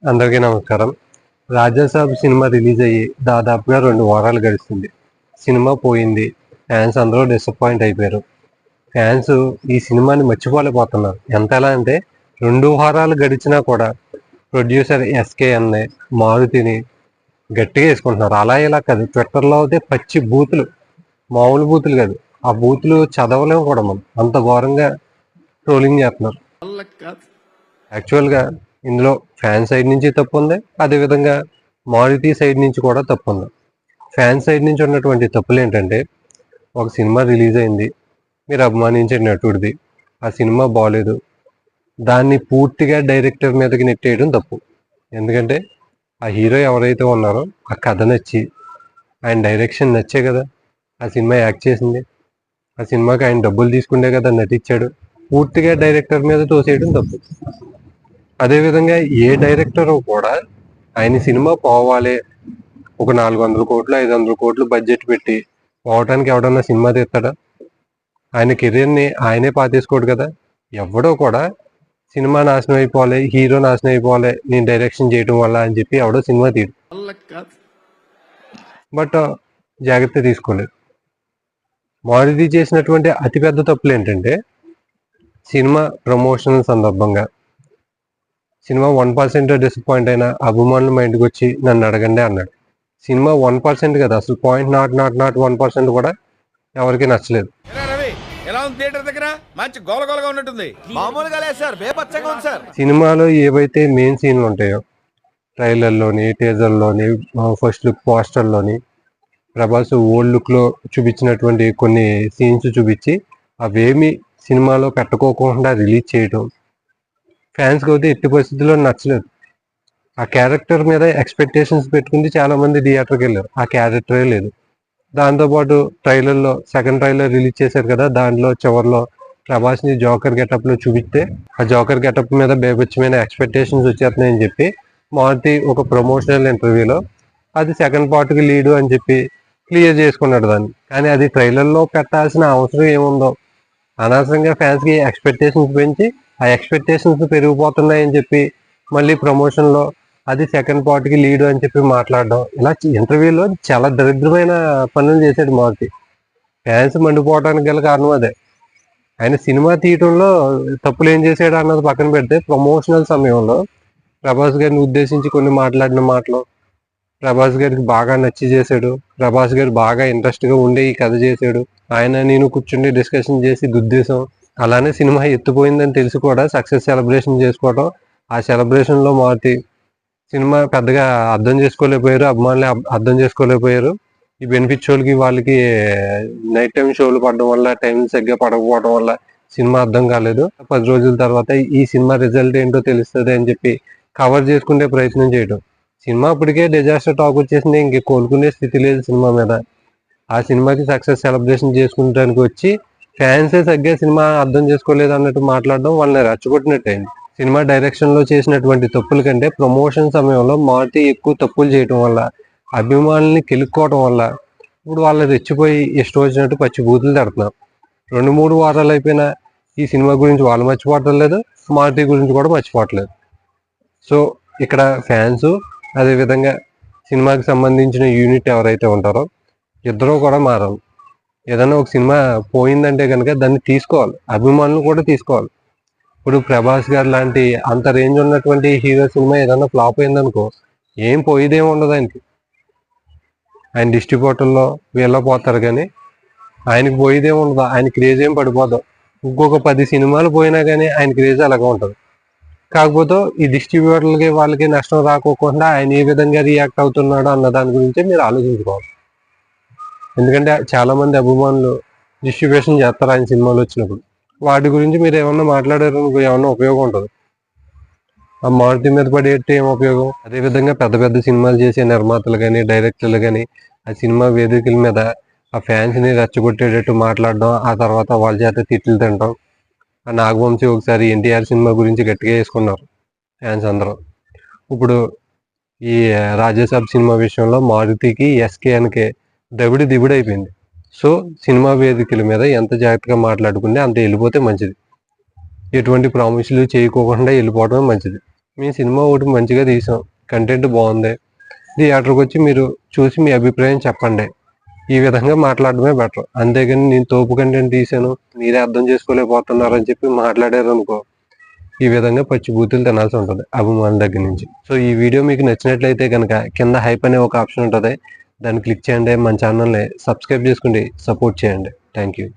అందరికీ నమస్కారం. 'Raja Saab' cinema release అయ్యి దాదాపుగా 2 వారాలు గడుస్తుంది. సినిమా పోయింది. ఫ్యాన్స్ అందరూ డిసప్పాయింట్ అయిపోయారు. ఫ్యాన్స్ ఈ సినిమాని మర్చిపోలేకపోతున్నారు. ఎంతలా అంటే 2 వారాలు గడిచినా కూడా ప్రొడ్యూసర్ ఎస్‌కేఎన్‌ని, మారుతిని గట్టిగా యేసుకుంటున్నారు. అలా ఇలా కాదు, ట్విట్టర్‌లో అయితే పచ్చి బూతులు, మామూలు బూతులు కాదు. ఆ బూతులు చదవలేము కూడా మనం. అంత ఘోరంగా ట్రోలింగ్ చేస్తున్నారు. యాక్చువల్‌గా ఇందులో ఫ్యాన్ సైడ్ నుంచి తప్పుంది. అదేవిధంగా మారుతి సైడ్ నుంచి కూడా తప్పుంది. ఫ్యాన్ సైడ్ నుంచి ఉన్నటువంటి తప్పులేంటంటే, ఒక సినిమా రిలీజ్ అయింది. మీరు అభిమానించే నటుడిది. ఆ సినిమా బాలేదు. దాన్ని పూర్తిగా డైరెక్టర్ మీదకి నెట్టేయడం తప్పు. ఎందుకంటే ఆ హీరో ఎవరైతే ఉన్నారో ఆ కథ నచ్చి, ఆయన డైరెక్షన్ నచ్చే కదా ఆ సినిమా యాక్ట్ చేసింది. ఆ సినిమాకి ఆయన డబ్బులు తీసుకుంటే కదా నటించాడు. పూర్తిగా డైరెక్టర్ మీద తోసేయడం తప్పు. అదేవిధంగా ఏ డైరెక్టరు కూడా ఆయన సినిమా పోవాలి, ఒక 400 కోట్లు 500 కోట్లు బడ్జెట్ పెట్టి పోవటానికి ఎవడన్నా సినిమా తీస్తాడా? ఆయన కెరీర్ని ఆయనే పాతేసుకోడు కదా. ఎవడో కూడా సినిమా నాశనం అయిపోవాలి, హీరో నాశనం అయిపోవాలి నేను డైరెక్షన్ చేయడం వల్ల అని చెప్పి ఎవడో సినిమా తీయడు. బట్ జాగ్రత్త తీసుకోలేదు. మారుతి చేసినటువంటి అతిపెద్ద తప్పులు ఏంటంటే, సినిమా ప్రమోషన్ సందర్భంగా సినిమా 1% డిసప్పాయింట్ అయినా అభిమానులు మా ఇంటికి వచ్చి నన్ను అడగండి అన్నాడు. సినిమా 1% కదా, అసలు 0.001% కూడా ఎవరికి నచ్చలేదు. సినిమాలో ఏవైతే మెయిన్ సీన్లు ఉంటాయో, ట్రైలర్లోని, టీజర్లోని, ఫస్ట్ లుక్ పోస్టర్లోని ప్రభాస్ ఓల్డ్ లుక్లో చూపించినటువంటి కొన్ని సీన్స్ చూపించి అవేమి సినిమాలో పెట్టుకోకుండా రిలీజ్ చేయడం ఫ్యాన్స్కి అయితే ఎట్టి పరిస్థితుల్లో నచ్చలేదు. ఆ క్యారెక్టర్ మీద ఎక్స్పెక్టేషన్స్ పెట్టుకుంటే చాలామంది థియేటర్కి వెళ్ళారు. ఆ క్యారెక్టరే లేదు. దాంతోపాటు ట్రైలర్లో సెకండ్ ట్రైలర్ రిలీజ్ చేశారు కదా, దాంట్లో చివరిలో ప్రభాస్ని జోకర్ గెటప్లో చూపిస్తే ఆ జోకర్ గెటప్ మీద బేబచ్చమైన ఎక్స్పెక్టేషన్స్ వచ్చేస్తున్నాయని చెప్పి మారుతి ఒక ప్రమోషనల్ ఇంటర్వ్యూలో అది సెకండ్ పార్ట్కి లీడు అని చెప్పి క్లియర్ చేసుకున్నాడు దాన్ని. కానీ అది ట్రైలర్లో పెట్టాల్సిన అవసరం ఏముందో, అనవసరంగా ఫ్యాన్స్కి ఎక్స్పెక్టేషన్స్ పెంచి ఆ ఎక్స్పెక్టేషన్స్ పెరిగిపోతున్నాయని చెప్పి మళ్ళీ ప్రమోషన్లో అది సెకండ్ పార్ట్కి లీడు అని చెప్పి మాట్లాడడం, ఇలా ఇంటర్వ్యూలో చాలా దరిద్రమైన పనులు చేశాడు మారుతి. ఫ్యాన్స్ మండిపోవడానికి గల కారణం అదే. ఆయన సినిమా తీయటంలో తప్పులు ఏం చేశాడు అన్నది పక్కన పెడితే, ప్రమోషనల్ సమయంలో ప్రభాస్ గారిని ఉద్దేశించి కొన్ని మాట్లాడిన మాటలు ప్రభాస్ గారికి బాగా నచ్చి చేశాడు. ప్రభాస్ గారు బాగా ఇంట్రెస్ట్గా ఉండే ఈ కథ చేశాడు. ఆయన నేను కూర్చుండి డిస్కషన్ చేసి దుద్దేశం. అలానే సినిమా ఎత్తిపోయిందని తెలిసి కూడా సక్సెస్ సెలబ్రేషన్ చేసుకోవడం, ఆ సెలబ్రేషన్లో మారుతి సినిమా పెద్దగా అర్థం చేసుకోలేకపోయారు, అభిమానులు అర్థం చేసుకోలేకపోయారు. ఈ బెనిఫిట్ షోలకి వాళ్ళకి నైట్ టైం షోలు పడడం వల్ల, టైం సరిగ్గా పడకపోవడం వల్ల సినిమా అర్థం కాలేదు. 10 రోజుల తర్వాత ఈ సినిమా రిజల్ట్ ఏంటో తెలుస్తుంది అని చెప్పి కవర్ చేసుకునే ప్రయత్నం చేయడం. సినిమా ఇప్పటికే డిజాస్టర్ టాక్ వచ్చేసింది, ఇంక కోలుకునే స్థితి లేదు సినిమా మీద. ఆ సినిమాకి సక్సెస్ సెలబ్రేషన్ చేసుకుంటానికి వచ్చి ఫ్యాన్సే సరిగ్గా సినిమా అర్థం చేసుకోలేదు అన్నట్టు మాట్లాడడం వాళ్ళని రెచ్చగొట్టినట్టయింది. సినిమా డైరెక్షన్లో చేసినటువంటి తప్పుల కంటే ప్రమోషన్ సమయంలో మారుతి ఎక్కువ తప్పులు చేయడం వల్ల, అభిమానుల్ని కెలుక్కోవడం వల్ల ఇప్పుడు వాళ్ళు రెచ్చిపోయి ఇష్టం వచ్చినట్టు పచ్చి బూతులు తిడుతున్నారు. 2-3 వారాలు అయిపోయినా ఈ సినిమా గురించి వాళ్ళు మర్చిపోవటం లేదు, మారుతి గురించి కూడా మర్చిపోవట్లేదు. సో ఇక్కడ ఫ్యాన్స్, అదేవిధంగా సినిమాకి సంబంధించిన యూనిట్ ఎవరైతే ఉంటారో ఇద్దరూ కూడా మారాలి. ఏదైనా ఒక సినిమా పోయిందంటే కనుక దాన్ని తీసుకోవాలి, అభిమానులు కూడా తీసుకోవాలి. ఇప్పుడు ప్రభాస్ గారు లాంటి అంత రేంజ్ ఉన్నటువంటి హీరో సినిమా ఏదైనా ఫ్లాప్ అయిందనుకో, ఏం పోయేదేం ఉండదు ఆయనకి. ఆయన డిస్ట్రిబ్యూటర్లో వీళ్ళ పోతారు, కానీ ఆయనకి పోయేదేం ఉండదు. ఆయన క్రేజ్ ఏం పడిపోదు. ఇంకొక 10 సినిమాలు పోయినా కానీ ఆయన క్రేజ్ అలాగే ఉంటుంది. కాకపోతే ఈ డిస్ట్రిబ్యూటర్లకి వాళ్ళకి నష్టం రాకోకుండా ఆయన ఏ విధంగా రియాక్ట్ అవుతున్నాడో అన్న దాని గురించి మీరు ఆలోచించుకోవాలి. ఎందుకంటే చాలామంది అభిమానులు డిస్ట్రిబ్యూషన్ చేస్తారు ఆయన సినిమాలు వచ్చినప్పుడు. వాటి గురించి మీరు ఏమన్నా మాట్లాడారు, ఏమన్నా ఉపయోగం ఉంటుంది? ఆ మారుతి మీద పడేట్టు ఏం ఉపయోగం? అదేవిధంగా పెద్ద పెద్ద సినిమాలు చేసే నిర్మాతలు కానీ, డైరెక్టర్లు కానీ ఆ సినిమా వేదికల మీద ఆ ఫ్యాన్స్ని రెచ్చగొట్టేటట్టు మాట్లాడడం, ఆ తర్వాత వాళ్ళ చేత తిట్లు తినడం. ఆ నాగవంశీ ఒకసారి ఎన్టీఆర్ సినిమా గురించి గట్టిగా వేసుకున్నారు ఫ్యాన్స్ అందరూ. ఇప్పుడు ఈ రాజాసాబ్ సినిమా విషయంలో మారుతికి ఎస్కేఎన్కే దబిడి అయిపోయింది. సో సినిమా వేదికల మీద ఎంత జాగ్రత్తగా మాట్లాడుకుంటే అంత వెళ్ళిపోతే మంచిది. ఎటువంటి ప్రామిస్లు చేయకోకుండా వెళ్ళిపోవడం మంచిది. మీ సినిమా ఒకటి మంచిగా తీసాం, కంటెంట్ బాగుంది, థియేటర్కి వచ్చి మీరు చూసి మీ అభిప్రాయం చెప్పండి. ఈ విధంగా మాట్లాడడమే బెటర్. అంతేగాని నేను తోపు కంటెంట్ తీసాను, మీరే అర్థం చేసుకోలేకపోతున్నారు అని చెప్పి మాట్లాడారు అనుకో, ఈ విధంగా పచ్చి బూతులు తినాల్సి ఉంటుంది అభిమానుల దగ్గర నుంచి. సో ఈ వీడియో మీకు నచ్చినట్లయితే కనుక కింద హైప్ అనే ఒక ఆప్షన్ ఉంటుంది, దాన్ని క్లిక్ చేయండి. మన ఛానల్ని సబ్స్క్రైబ్ చేసుకుంటే సపోర్ట్ చేయండి. Thank you.